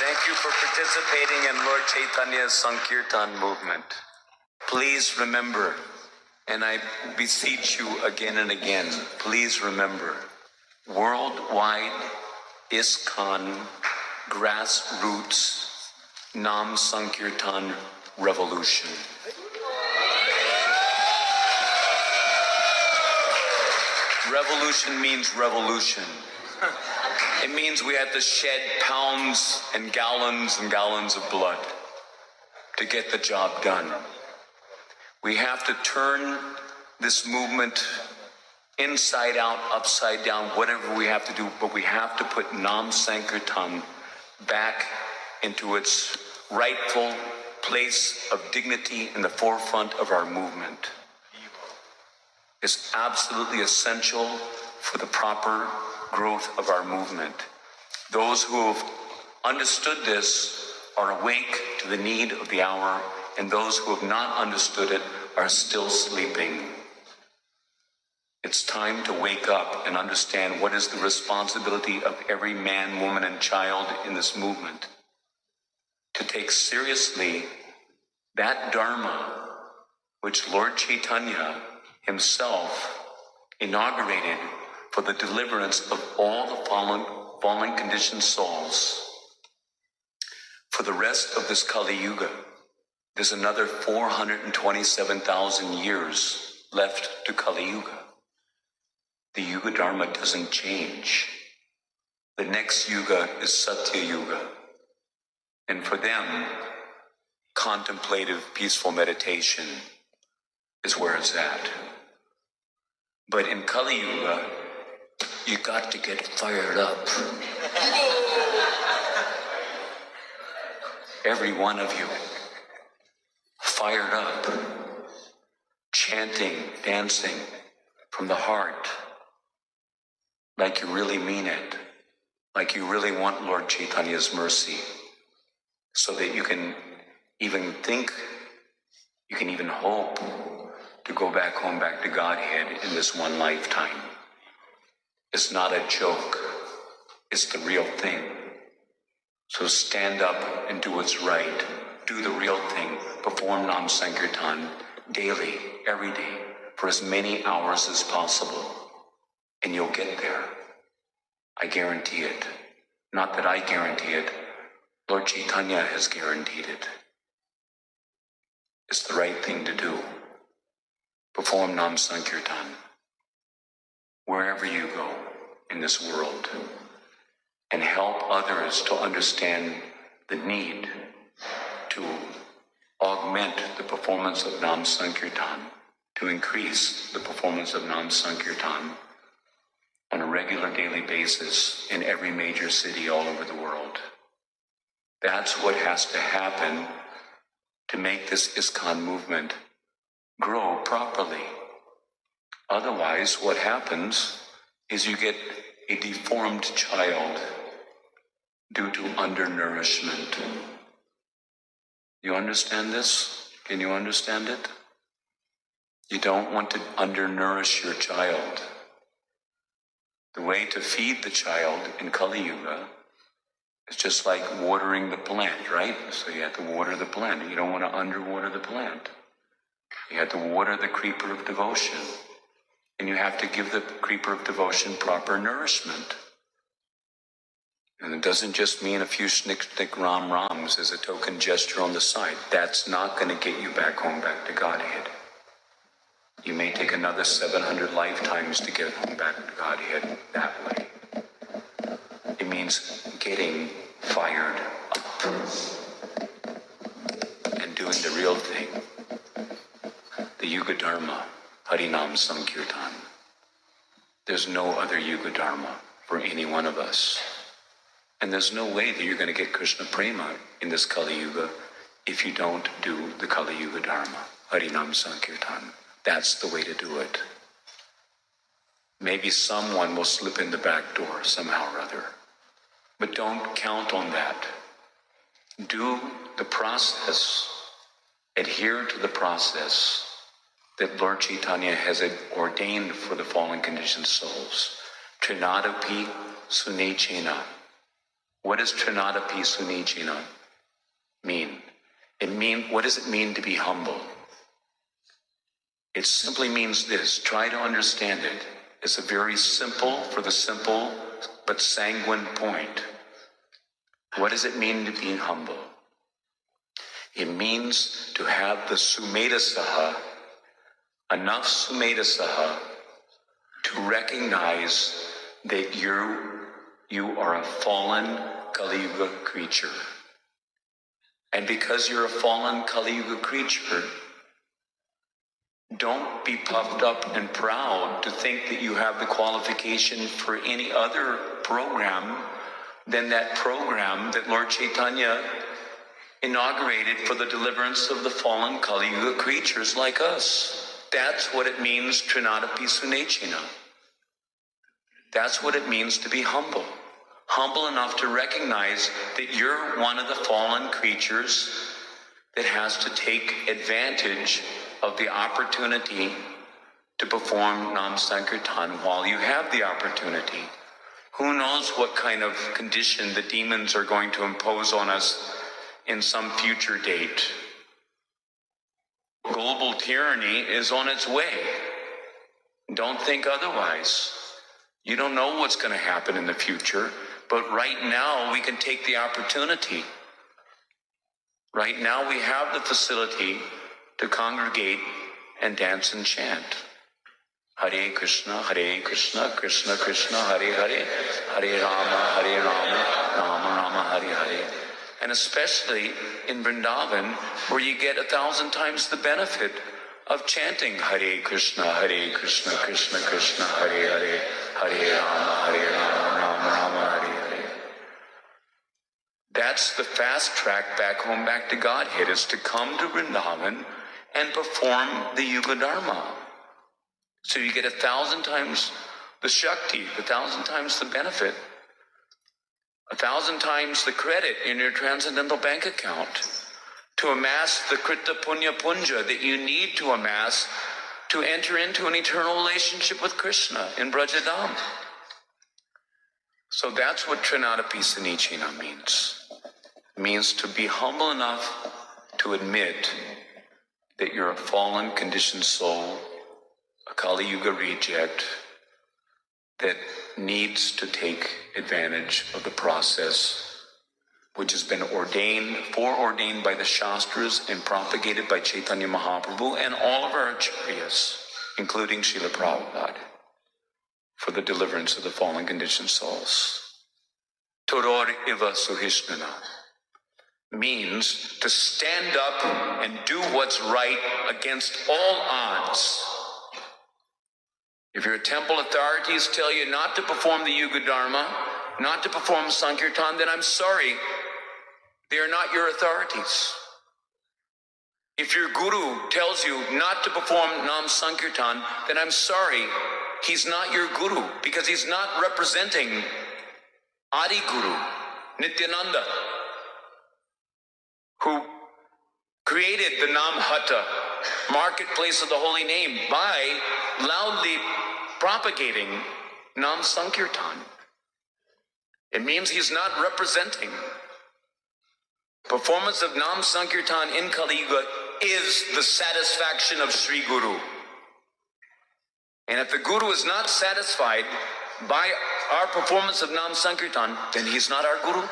Thank you for participating in Lord Chaitanya's Sankirtan movement. Please remember, and I beseech you again and again, please remember, worldwide ISKCON grassroots Nam Sankirtan revolution. Revolution means revolution. It means we have to shed pounds and gallons of blood to get the job done. We have to turn this movement inside out, upside down, whatever we have to do, but we have to put Nam Sankirtan back into its rightful place of dignity in the forefront of our movement. It's absolutely essential for the proper growth of our movement. Those who have understood this are awake to the need of the hour, and those who have not understood it are still sleeping. It's time to wake up and understand what is the responsibility of every man, woman, and child in this movement. To take seriously that Dharma which Lord Chaitanya himself inaugurated for the deliverance of all the fallen conditioned souls. For the rest of this Kali Yuga, there's another 427,000 years left to Kali Yuga. The Yuga-dharma doesn't change. The next Yuga is Satya Yuga. And for them, contemplative, peaceful meditation is where it's at. But in Kali Yuga, you got to get fired up. Every one of you, fired up, chanting, dancing from the heart, like you really mean it, like you really want Lord Chaitanya's mercy, so that you can even think, you can even hope to go back home, back to Godhead in this one lifetime. It's not a joke. It's the real thing. So stand up and do what's right. Do the real thing. Perform Nam Sankirtan daily, every day, for as many hours as possible. And you'll get there. I guarantee it. Not that I guarantee it. Lord Chaitanya has guaranteed it. It's the right thing to do. Perform Nam Sankirtan wherever you go in this world, and help others to understand the need to augment the performance of Nam Sankirtan, to increase the performance of Nam Sankirtan on a regular daily basis in every major city all over the world. That's what has to happen to make this ISKCON movement grow properly. Otherwise, what happens is you get a deformed child due to undernourishment. You understand this? Can you understand it? You don't want to undernourish your child. The way to feed the child in Kali Yuga is just like watering the plant, right? So you have to water the plant. You don't want to underwater the plant. You have to water the creeper of devotion. And you have to give the creeper of devotion proper nourishment. And it doesn't just mean a few snick ram-rams as a token gesture on the side. That's not going to get you back home, back to Godhead. You may take another 700 lifetimes to get home, back to Godhead that way. It means getting fired up and doing the real thing. The Yuga-dharma, Harinam Sankirtan. There's no other Yuga-dharma for any one of us. And there's no way that you're going to get Krishna Prema in this Kali Yuga if you don't do the Kali Yuga Dharma, Harinam Sankirtan. That's the way to do it. Maybe someone will slip in the back door somehow or other. But don't count on that. Do the process. Adhere to the process that Lord Chaitanya has ordained for the fallen conditioned souls. Trinadapi sunechena. What does Trinadapi Sunijina mean? What does it mean to be humble? It simply means this. Try to understand it. It's a very simple, for the simple but sanguine point. What does it mean to be humble? It means to have the sumedhasaha, enough sumedhasaha, to recognize that you are a fallen Kali Yuga creature. And because you're a fallen Kali Yuga creature, don't be puffed up and proud to think that you have the qualification for any other program than that program that Lord Chaitanya inaugurated for the deliverance of the fallen Kali Yuga creatures like us. That's what it means, Trinadapi Sunechina. That's what it means to be humble. Humble enough to recognize that you're one of the fallen creatures that has to take advantage of the opportunity to perform Nam Sankirtan while you have the opportunity. Who knows what kind of condition the demons are going to impose on us in some future date. Global tyranny is on its way. Don't think otherwise. You don't know what's going to happen in the future, but right now we can take the opportunity. Right now we have the facility to congregate and dance and chant. Hare Krishna, Krishna Krishna, Hare Hare, Hare Rama, Rama Rama, Hare Hare. And especially in Vrindavan, where you get 1,000 times the benefit of chanting Hare Krishna, Krishna Krishna, Hare Hare, Hare Rama, Rama Rama, Hare Hare. That's the fast track back home, back to Godhead, is to come to Vrindavan and perform the Yuga-dharma. So you get 1,000 times the Shakti, 1,000 times the benefit, 1,000 times the credit in your transcendental bank account to amass the Krita Punya Punja that you need to amass to enter into an eternal relationship with Krishna in Brajadam. So that's what Trinadapi Sanichina means. It means to be humble enough to admit that you're a fallen, conditioned soul, a Kali Yuga reject that needs to take advantage of the process which has been foreordained by the Shastras and propagated by Chaitanya Mahaprabhu and all of our acharyas, including Srila Prabhupada, for the deliverance of the fallen conditioned souls. Todor iva suhishnana means to stand up and do what's right against all odds. If your temple authorities tell you not to perform the Yuga-dharma, not to perform Sankirtan, then I'm sorry, they are not your authorities. If your guru tells you not to perform Nam Sankirtan, then I'm sorry, he's not your guru, because he's not representing Adi Guru, Nityananda, who created the Nam Hata, marketplace of the holy name, by loudly propagating Nam Sankirtan. It means he's not representing. Performance of Nam Sankirtan in Kali Yuga is the satisfaction of Sri Guru. And if the Guru is not satisfied by our performance of Nam Sankirtan, then he's not our Guru.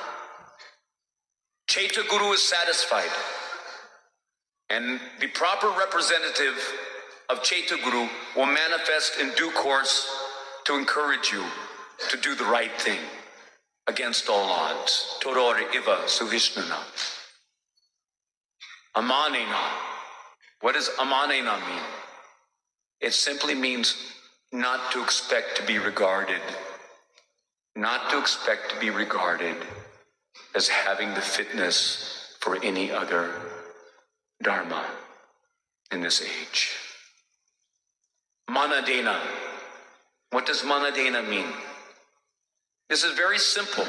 Chaita Guru is satisfied. And the proper representative of Chaita Guru will manifest in due course to encourage you to do the right thing against all odds. Todor iva suhishnana. Amanena. What does amanena mean? It simply means not to expect to be regarded. Not to expect to be regarded as having the fitness for any other dharma in this age. Manadena. What does manadena mean? This is very simple.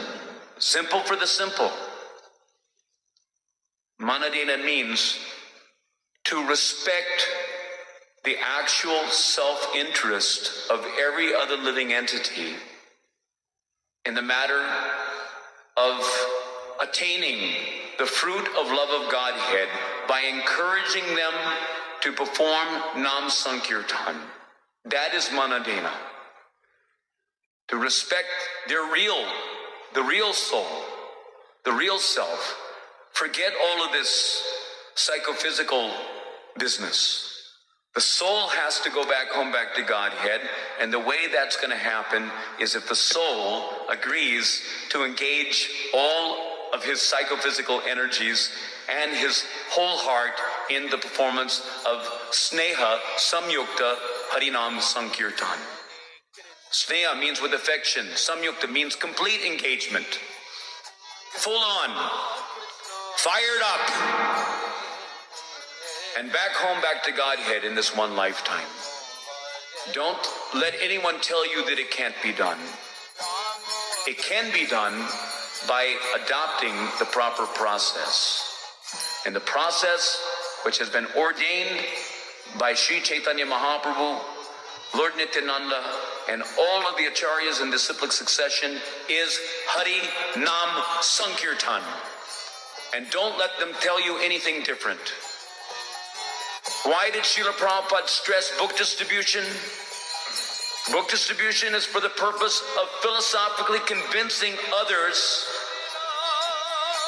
Simple for the simple. Manadena means to respect the actual self-interest of every other living entity in the matter of attaining the fruit of love of Godhead by encouraging them to perform Nam Sankirtan. That is Manadena. To respect the real soul, the real self. Forget all of this psychophysical business. The soul has to go back home, back to Godhead, and the way that's going to happen is if the soul agrees to engage all of his psychophysical energies and his whole heart in the performance of Sneha Samyukta Harinam Sankirtan. Sneha means with affection. Samyukta means complete engagement. Full on. Fired up. And back home, back to Godhead in this one lifetime. Don't let anyone tell you that it can't be done. It can be done by adopting the proper process. And the process which has been ordained by Sri Chaitanya Mahaprabhu, Lord Nityananda, and all of the acharyas in disciplic succession is Hari Nam Sankirtan. And don't let them tell you anything different. Why did Srila Prabhupada stress book distribution? Book distribution is for the purpose of philosophically convincing others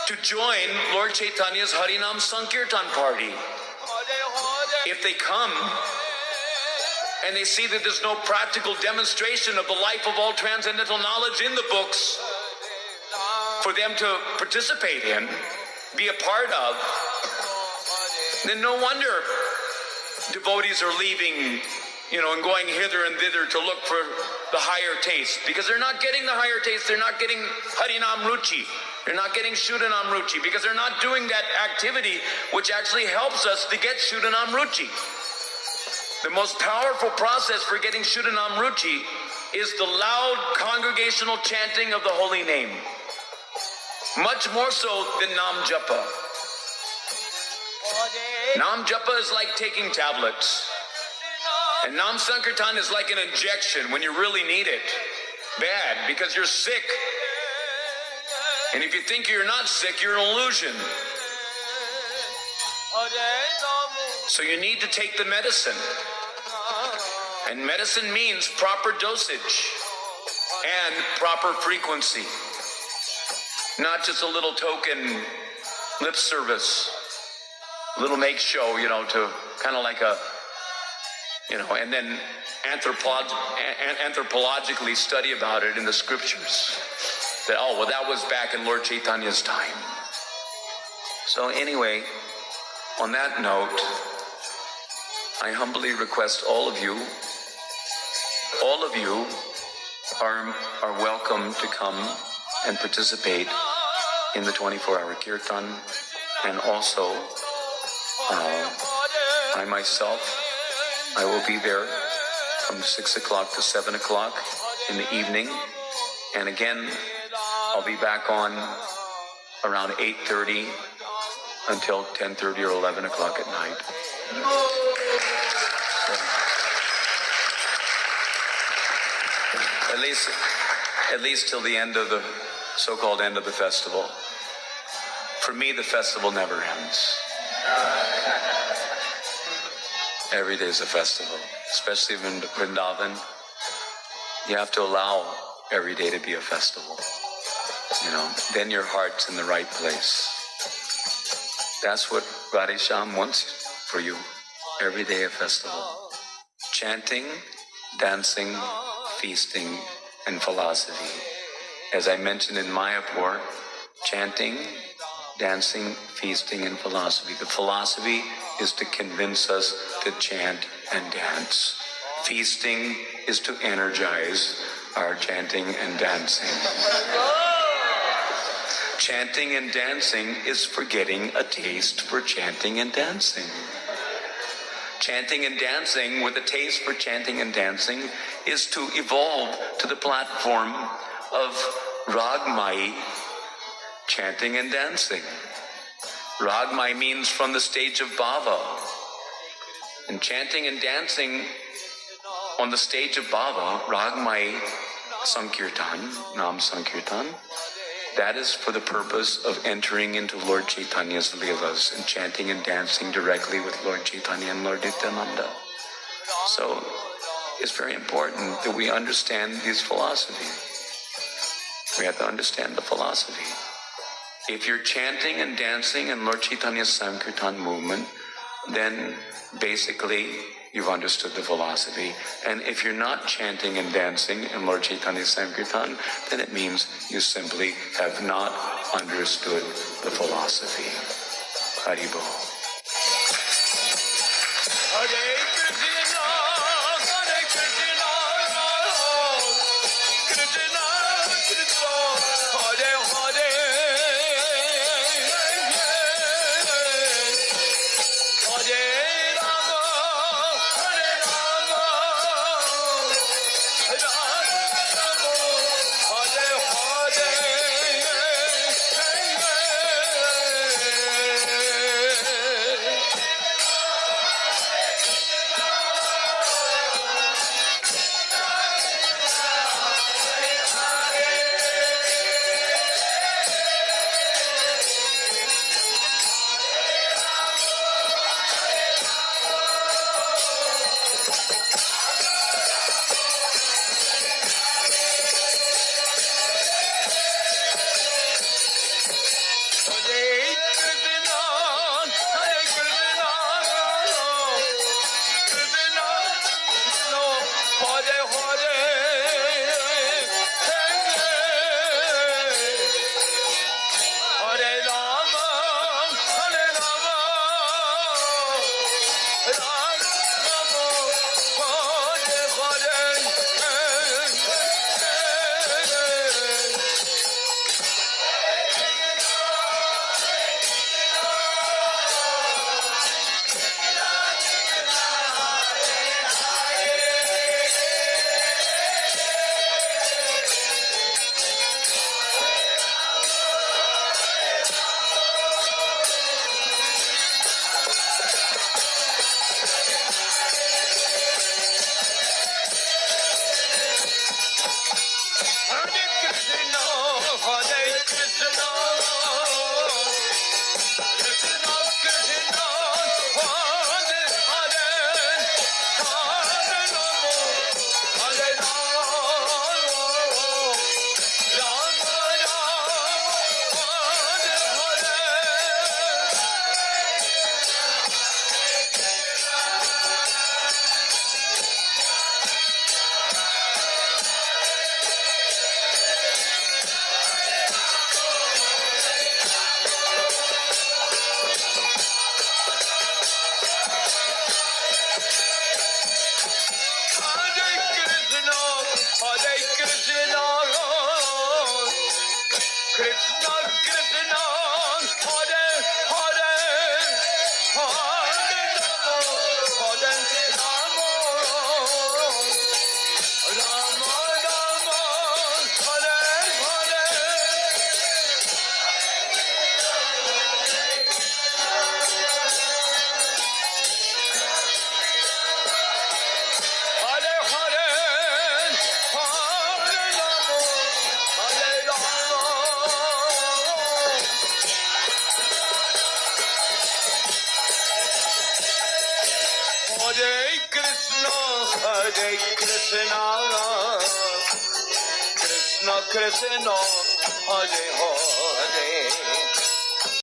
to join Lord Chaitanya's Harinam Sankirtan party. If they come and they see that there's no practical demonstration of the life of all transcendental knowledge in the books for them to participate in, be a part of, then no wonder devotees are leaving, and going hither and thither to look for the higher taste. Because they're not getting the higher taste. They're not getting Harinam Ruchi. They're not getting Shuddhanam Ruchi. Because they're not doing that activity which actually helps us to get Shuddhanam Ruchi. The most powerful process for getting Shuddhanam Ruchi is the loud congregational chanting of the holy name. Much more so than Nam Japa. Nam Japa is like taking tablets. And Nam Sankirtan is like an injection when you really need it. Bad, because you're sick. And if you think you're not sick, you're an illusion. So you need to take the medicine. And medicine means proper dosage and proper frequency. Not just a little token lip service. Little make show, to kind of like a, and then anthropologically study about it in the scriptures. That, that was back in Lord Chaitanya's time. So anyway, on that note, I humbly request all of you are welcome to come and participate in the 24-hour kirtan, and also I myself, I will be there from 6 o'clock to 7 o'clock in the evening. And again, I'll be back on around 8:30 until 10:30 or 11 o'clock at night. At least till the end of the so-called end of the festival. For me, the festival never ends. Every day is a festival, especially in Vrindavan. You have to allow every day to be a festival. Then your heart's in the right place. That's what Radhesham wants for you. Every day a festival. Chanting, dancing, feasting, and philosophy. As I mentioned in Mayapur, chanting, dancing, feasting, and philosophy. The philosophy is to convince us to chant and dance. Feasting is to energize our chanting and dancing. Chanting and dancing is for getting a taste for chanting and dancing. Chanting and dancing with a taste for chanting and dancing is to evolve to the platform of Ragmai, chanting and dancing. Ragmai means from the stage of Bhava. And chanting and dancing on the stage of Bhava, Ragmai Sankirtan, Nam Sankirtan, That is for the purpose of entering into Lord Chaitanya's Leelas and chanting and dancing directly with Lord Chaitanya and Lord Nityananda. So it's very important that we understand this philosophy. We have to understand the philosophy. If you're chanting and dancing in Lord Chaitanya's Sankirtan movement, then basically you've understood the philosophy. And if you're not chanting and dancing in Lord Chaitanya's Sankirtan, then it means you simply have not understood the philosophy. Haribol. Hare Krishna, Hare Krishna, Krishna Krishna, Hare Hare, Hare Rama, Hare Rama, Rama Hare Hare. Krishna, Krishna, Hare Hare.